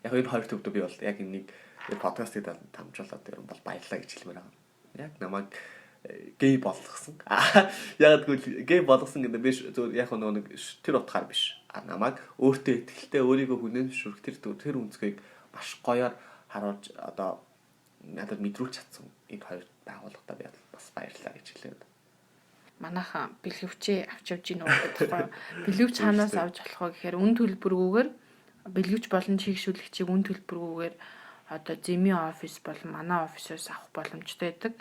яг энэ хоёр төвдөө би бол яг нэг подкастыг дамжуулаад юм бол баярлалаа гэж хэлмээр байгаа. Яг намайг гей болгосон. Яг гэвэл гей болгосон гэдэг биш зөв яг нэг тэр утгаар биш. Намайг өөртөө ихтэй өөрийгөө хүнэн зөвшөөрөх тэр үнцгийг маш гоёор харуулж одоо надад мэдрүүлж чадсан энэ хоёр байгууллагатаа би бас баярлалаа гэж хэлээд.
Манайхан бэлгэвчээ авч явж гин үү гэдэггүй. Бэлгэвч хаанаас авч болох вэ гэхээр үн төлбөргүйгээр бэлгэвч болон чийгшүүлэгчийг үн төлбөргүйгээр одоо Зэми офис болон манай офисоос авах боломжтой байдаг.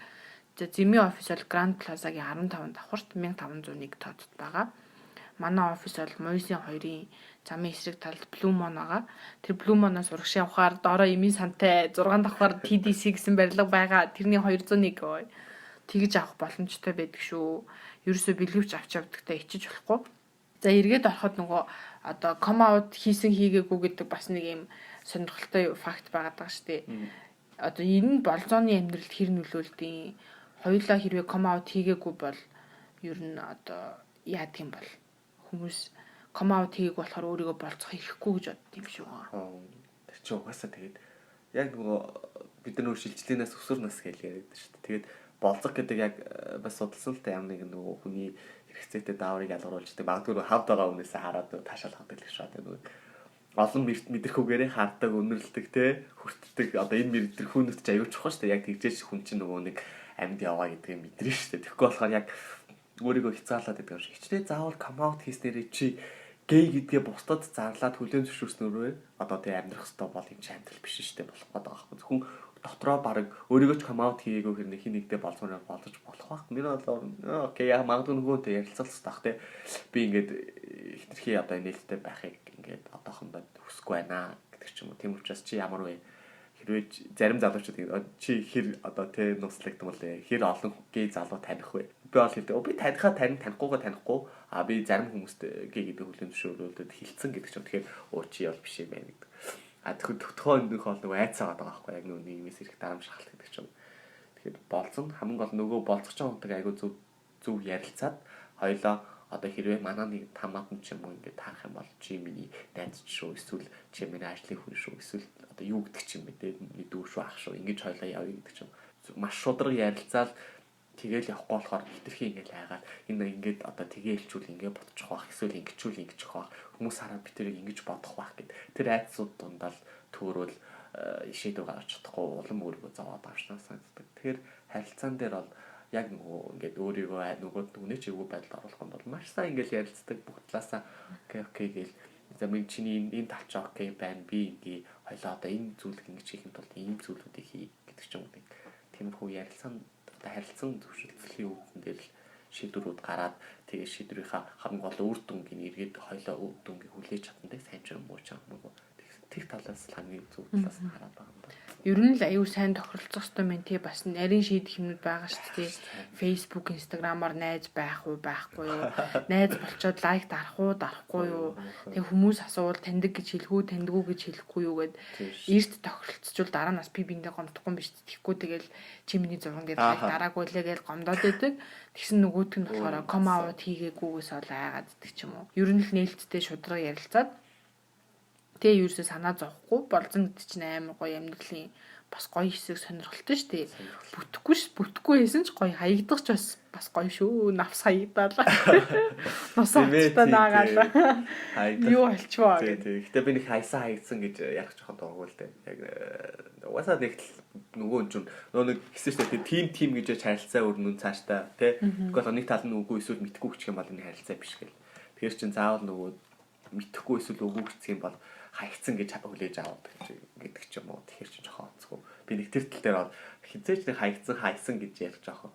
За Зэми офис бол Grand Plaza-гийн 15 давхурт 1501 тооцод байгаа. Манай офис бол Мойсын 2-ын замын эсрэг талд Blue Moon байгаа. Тэр Blue Moon-аас урагшийн авахаар доороо эмийн сантай 6 давхар TDC гэсэн барилга байгаа. Тэрний 201 ой. Тэгж авах боломжтой байдаг шүү. Ерөөсөө бэлгэвч авч явдагтаа ичиж болохгүй. За эргээд ороход нөгөө одоо come out хийсэн хийгээгүй гэдэг бас нэг юм сонирхолтой факт байгаад байгаа шүү дээ. Одоо энэ болзооны амьдралд хэр нөлөөлдөг? Хоёулаа хэрвээ come out хийгээгүй бол ер нь одоо яадаг юм бол хүмүүс come out хийгээг болохоор өөрийгөө болцох ирэхгүй гэж бодд юм шиг байгаа.
Тэр чинь угаасаа тэгээд яг нөгөө бид нар шилжлэнээс өсвөр нас гэж яриад шүү дээ. Тэгээд болцох гэдэг яг бас судалсан л та ямар нэг нөгөө хүний хэрэгцээтэй дааврыг ялгаруулждаг. Магадгүй хавд байгаа хүнээс хараад таашаал хавдаг л шүү дээ. Нөгөө олон мэдрэхүүгээрээ хаардаг, өнөрлөдөг те хүртдэг. Одоо энэ мэдрэхүүнүүд ч аюул чухал шүү дээ. Яг тэгжээч хүн чинь нөгөө нэг амьд яваа гэдгийг мэдэрнэ шүү дээ. Тэгэхгүй болохоор яг өөрийгөө хязгаарлаад байдаг юм шиг. Хичнээн заавал come out хийснээрээ чи гей гэдгээ бусдад зарлаад хүлээн зөвшөөрснөөрөө одоо тэг амьдрах хэрэгтэй бол юм чи амьдрал биш шүү дээ болох гэдэг байгаа байхгүй. Хүн дотроо баг өөрийгөө ч come out хийгээгүй хэрнээ хин нэгдээ болцооноор болгож болох байх. Миний бодлоор окей яа магадгүй нөгөөтэй ярилцах хэрэгтэй би ингээд хитрхи одоо нээлттэй байхыг ингээд одоохондоо хүсэхгүй байна гэдэг ч юм уу. Тийм учраас чи ямар вэ? Хэрвээ зарим залуучууд чи хэр одоо тэ нууцлагдсан бол хэр олон гей залуу таних вэ? Би бол хэлдэг. Би танихгүйгаа танихгүй. Би зарим хүмүүст гей гэдэг хүлээн зөвшөөрөлтөд хилцэн гэдэг ч юм. Тэгэхээр чи бол биш юм байна гэдэг. Төгтгөө нөх бол нөгөө айцаагаад байгаа байхгүй яг нөгөө нийгмээс ирэх дарамжралт гэдэг ч юм. Тэгэхээр болцсон хамгийн гол нөгөө болцож байгаа хүнтэйг айгүй зөв ярилцаад хоёлоо одоо хэрвээ манай нэг тамаатан ч юм уу ингээд таах юм бол чи миний найз шүү эсвэл чи миний ажлын хүн шүү эсвэл одоо юу гэдэг ч юм бэ миний дүү шүү ах шүү ингэж хоёлоо явъя гэдэг ч юм. Маш шудраг ярилцаад тэгэл явахгүй болохоор хитрхи ингээд айгаад энэ ингээд одоо тэгэлчүүл ингээд бодчих واخ эсвэл ингэчүүл واخ хүмүүс хараад би тэрийг ингэж бодох واخ гэд тэр айцсууд дундаа төөрөөл шийдвэр гаргаж чадахгүй улам өөрийгөө зовоод авчнаа санагддаг. Тэгэхээр харилцаан дээр бол яг нөгөө ингээд өөрийгөө нөгөөд нүгнээ ч эвгүй байдалд оруулах юм бол маш сайн ингээд ярилцдаг бүх талаасаа окей гээл За минь чиний энэ талч окей байна. Би ингээ хоёлоо одоо энэ зүйлийг ингэж хийхэд бол ийм зүйлүүдийг хий гэдэг ч юм уу. Тиймэрхүү ярилцсан одоо харилцан зөвшөөрлөлийн үүдэн дээр л шийдвэрүүд гараад тэгээ шийдвэрийнхаа хамгийн гол үр дүнгийн эргээд хоёлоо үр дүнгийг хүлээж чадна те сайн ч юм уу ч юм уу. Тэг талаас л хамгийн зөв талаас нь хараад байгаа юм байна.
Ер нь л аюу сайн тохиролцох ёстой мэн тий бас нарийн шийдэх юмнууд байгаа шүү дээ. Facebook, Instagram-аар найз байх уу, байхгүй юу? Найз болчоод лайк дарах уу, дарахгүй юу? Тэг хүмүүс асуувал таньдаг гэж хэлэхүү, таньдгүй гэж хэлэхгүй юу гэд эрт тохиролцчихвол дараа нас би биндээ гомдохгүй юм биш. Тэгэхгүй тэгэл чи миний зурган дээр лайк дараагүй лээ гэж гомдоод байдаг. Тэгсэн нөгөөт нь болохоор ком аут хийгээгүйгээс ол айгаад идэх ч юм уу. Ер нь л нээлттэй шудраг ярилцаад тэгээ юусоо санаа зовхгүй болзон гэдэг чинь амар гоё амьдралын бас гоё хэсэг сонирхолтой шүү дээ. Бүтэхгүй хийсэн ч гоё хаягдах ч бас гоё шүү. Навс хаягдаалаа. Носоочтой наагаалаа. Юу болчихвоо
гэдэг. Гэтэ би нэг хайсан хаягдсан гэж ярих жоохон дургуул дээ. Яг угаасаа нэг нөгөө юм нэг хэсэг шүү дээ. Тим гэж харилцаа өрнөн цааштай тий. Гэхдээ нэг тал нь үгүй эсвэл мэдхгүй гэх юм бол энэ харилцаа биш гэл. Тэгэхээр чин заавал нөгөө мэдхгүй эсвэл үгүй гэх юм бол хаягдсан гэж хүлээж аваад гэдэг ч юм уу. Тэгэхээр чи жоохон онцгүй. Би нэг тэр тал дээр бол хизээч нэг хайсан гэж ярих жоохон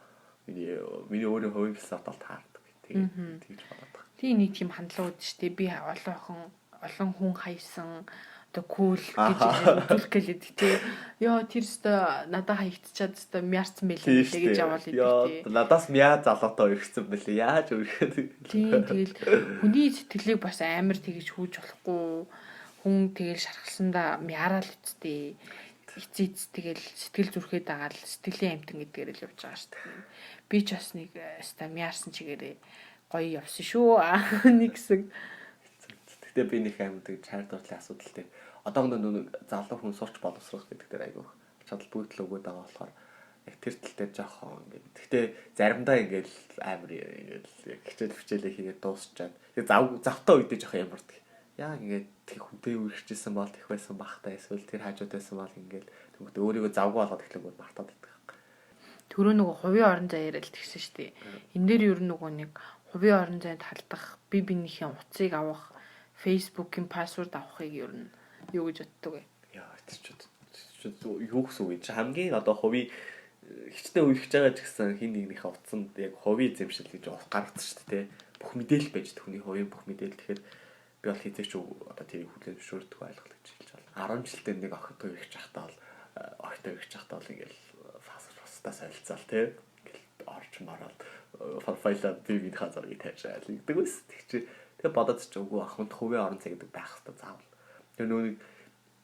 миний өөрийн хувийн философи таардаг. Тэгээд тэгж бодоод байна.
Тийм нэг тийм хандлага үүд штэ. Би олон хүн хайсан одоо кул гэж үзүүлэх гэлээд тий. Йоо тэр өстө надад хаягдчихад өстө мяарцсан байлээ гэж аваад идэв тий.
Надаас мяа залуутай өргөцсөн байлээ. Яаж өргөхөд.
Тийм тэгэл хүний сэтгэлийг бас амар тэгж хүүж болохгүй. Хүн тэгэл шархалсандаа мяарал үсттэй эцэц тэгэл сэтгэл зүрхээ дагаал сэтгэлийн амтан гэдгээр л явж байгаа шүү дээ. Би ч бас нэг ста мяарсан чигээрээ гоё явсан шүү. Нэг хэсэг.
Гэтэ би нэг амьд чар дурдлын асуудал дээр одоогноо нэг залуу хүн сурч боловсрох гэдэг дээр айгүй чадал бүгд л өгöd байгаа болохоор яг тэр тал дээр жоохон ингээд. Гэтэ заримдаа ингээд амар ингээд хичээлээ хийгээд дуусчаад тэгээ завтаа үедээ жоохон ямардаг. Яа ингээд тэг хүнтэй үргэлжижсэн бол тех байсан бахтай эсвэл тэр хажууд байсан бол ингээд тэгвэл өөрийгөө завгүй болгоод эхлэнгүүд мартаад байдаг.
Төрөө нөгөө хувийн орон зай яриад тэгсэн шүү дээ. Энд дээр ер нь нөгөө нэг хувийн орон зайд халдах, бинийхээ утсыг авах, Facebook-ийн пассворд авахыг ер нь юу гэж боддог вэ?
Яа, тэр ч юу гэсэн үг чи хамгийн одоо хувийн хичнээн үерхэж байгаа ч гэсэн хин нэгнийхээ утсанд яг хувийн эзэмшил гэж гаргацсан шүү дээ. Бүх мэдээлэл байж түүний хувийн бүх мэдээлэл тэгэхээр би бол хизээч одоо тэрийг хүлээн зөвшөөрдөг ойлголт гэж хэлж байна. 10 жилдээ нэг охид өргөж чахтаа бол охид өргөж чахтаа бол ингээл фастаас солилцаал тий. Ингээл орч мараад файлаа би хазарыг тавьшаал гэдэг үс. Тэгээ бодоод ч үгүй ахмад хувийн орон зай гэдэг байх хэрэгтэй заавал. Тэр нөө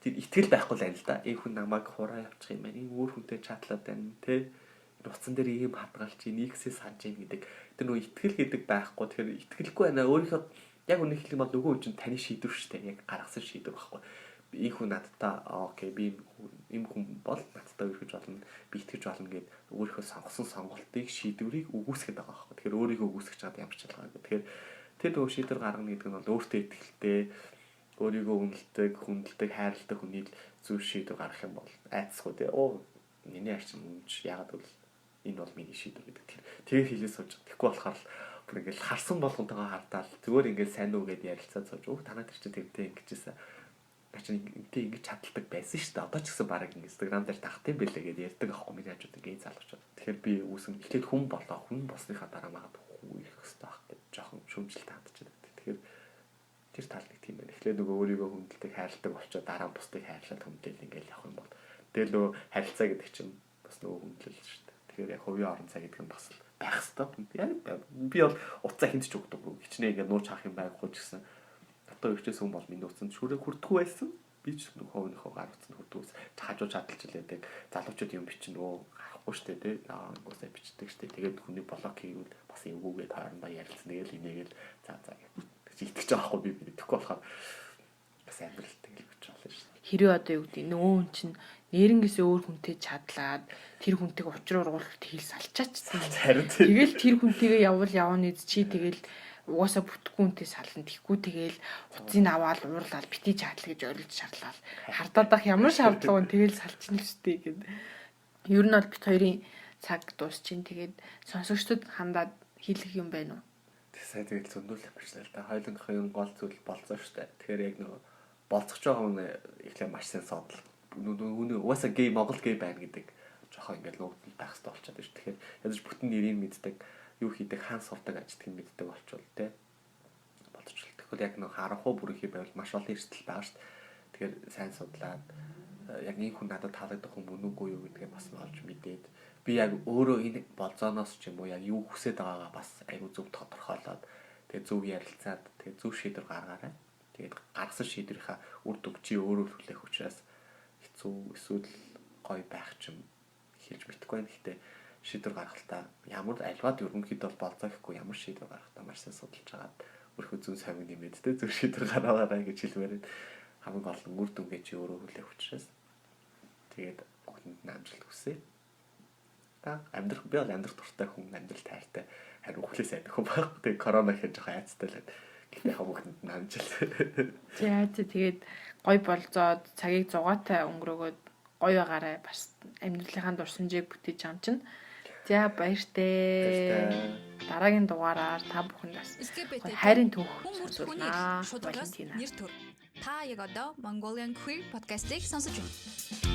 тэр итгэл байхгүй л анил да. Энэ хүн намайг хураа явуучих юм байна. Энэ өөр хүнтэй чатлаад байна тий. Утсан дээр ийм хадгалж ийн X-ээс санаж ийн гэдэг. Тэр нөө итгэл гэдэг байхгүй. Тэгэхээр итгэлгүй байна. Өөрийнхөө яг үнэ хэлэх юм бол нөгөө хүн чинь таны шийдвэр шүү дээ. Яг гаргасан шийдвэр байхгүй. Энэ хүн надтай окей би ийм хүн бол надтай өргөж болно. Би итгэж болно гэд өөрийнхөө сонгосон сонголтыг шийдвэрийг үгүйсгэж байгаа байхгүй. Тэгэхээр өөрийгөө үгүйсгэж чад ямар ч ялгаагүй. Тэгэхээр тэр нөгөө шийдвэр гаргана гэдэг нь бол өөртөө итгэлтэй, өөрийгөө үнэлдэг, хүндэлдэг, хайрладаг хүний зөв шийдвэр гаргах юм бол айцсгүй дээ. Миний арчин үнж яагаад гэвэл энэ бол миний шийдвэр гэдэг. Тэр хэлээ сууж. Тэгэхгүй болохоор бүр ингээл харсан болгонтойгоо хардаал зүгээр ингээл сайн уу гэдээ ярилцаад сууж танаа тэр чинь тэгтээ ингэжсэн. Наач ингээм ингэж чаддаг байсан шүү дээ. Одоо ч гэсэн баг Instagram дээр тахт юм бэлээ гэдээ ярьдаг аахгүй миний хажууд ингээ залуучууд. Тэгэхээр би үүсэн эхлээд хүн болоо хүн болсныхаа дараа магадгүй их хэвээр ах гэж жоохон шүүмжлэлт хандчихдаг. Тэгэхээр тэр тал нэг тийм байна. Эхлээд нөгөө өөрийгөө хүндэлдэг хайрладаг болчоод дараа нь бусдыг хайрлаад хүндэл ингээл явах юм бол тэгэл нөгөө харилцаа гэдэг чинь бас нөгөө хүндлэл шүү дээ. Тэгэхээр яг хувийн орон зай гэдэг нь бас байх хэрэгтэй. Би бол уцаа хинч ч өгдөг. Хичнээн ингээ нууж хаах юм байхгүй ч гэсэн одоо өрчөөс хүн бол миний уцанд шүрээ хүрдэхгүй байсан. Би ч хувийнхоо гар утсанд хүрдэгс хажуу чадалж илээдэг. Залуучууд юм бичин гарахгүй штэ тий. Уусаа бичдэг штэ. Тэгээд хүний блок хийвэл бас эвгүүгээд хоорондоо ярилцсан. Тэгэл инээгээл за итгэж байгаа хгүй би тэгэхгүй болохоор бас амьдралтай гэж болно штэ.
Хэрвээ одоо юу гэдэг нөгөө хүн чинь нэрнгээсээ өөр хүнтэй чадлаад тэр хүнтэйг учруу ургуулт хэл салчаач. Тэгэл тэр хүнтэйгээ явна чи тэгэл угаасаа бүтггүй хүнтэй сална. Тэгхгүй тэгэл утсыг аваад уурлаад бити чадл гэж ойлгож шаарлаа. Хардаад ах ямар шаардлага вэ тэгэл салчихна л штэ гэдэг. Ер нь бол бит хоёрын цаг дуусчин тэгээд сонсогчдод хандаад хэлэх юм байна уу?
Сайн тэгэл зөндүүлэх гэж л да. Хоёулынхын гол зүйл болцоо штэ. Тэгэхээр яг нөгөө болцож байгаа хүн ихлэ маш сайн содл. Үүний угаасаа гей Монгол гей байна гэдэг жоохон ингээд нуугдал байх хэрэгтэй болчиход байна шүү. Тэгэхээр ядаж бүтэн нэрийг мэддэг, юу хийдэг, хаан сурдаг, ажилтгийг мэддэг болчвол те. Болцчихвол тэгэхээр яг нэг харанхуй бүрийнхий байвал маш олон эрсдэл байгаа шүү. Тэгэхээр сайн судлаад яг энэ хүн надад таалагдах хүн мөн үгүй юу гэдгээ бас олж мэдээд би яг өөрөө энэ болзооноос ч юм уу яг юу хүсэж байгаагаа бас айгүй зөв тодорхойлоод тэгээ зөв ярилцаад тэгээ зөв шийдвэр гаргаарай. Тэгээд гаргасан шийдвэрийнхаа үр дүг чи өөрөө хүлээх учраас хэцүү эсвэл гоё байх ч юм хэлж мэдэхгүй байна. Гэхдээ шийдвэр гаргалтаа ямар альваад ерөнхийдөө бол болзоо гэхгүй ямар шийдвэр гаргахтаа маш сайн судалж агаад өөрхөө зүүн совиг нэмээд тэ зөв шийдвэр гаргаарай гэж хэлмээрээ хамгийн гол нь үр дүнгээ чи өөрөө хүлээх учраас тэгээд бүхэнд нь амжилт хүсье. Амьдрах би бол амьдрах дуртай хүн, амьдрал тайртай харин үхлээс айдах хүн байхгүй. Тэгээд корона ихэнх жоохон айцтай л байна. Гэхдээ бүхэнд нь амжилт.
Тэгээд гой болзоод цагийг зугаатай өнгөрөөгөөд гоё байгаарай. Бас амьдралынхаа дурсамжийг бүтээж байгаа юм чинь. За баяртай. Дараагийн дугаараар та бүхэнд бас хайрын түүх сонсуулнаа.
Нэр төр. Та яг одоо Mongolian Queer podcast-ийг сонсож байна.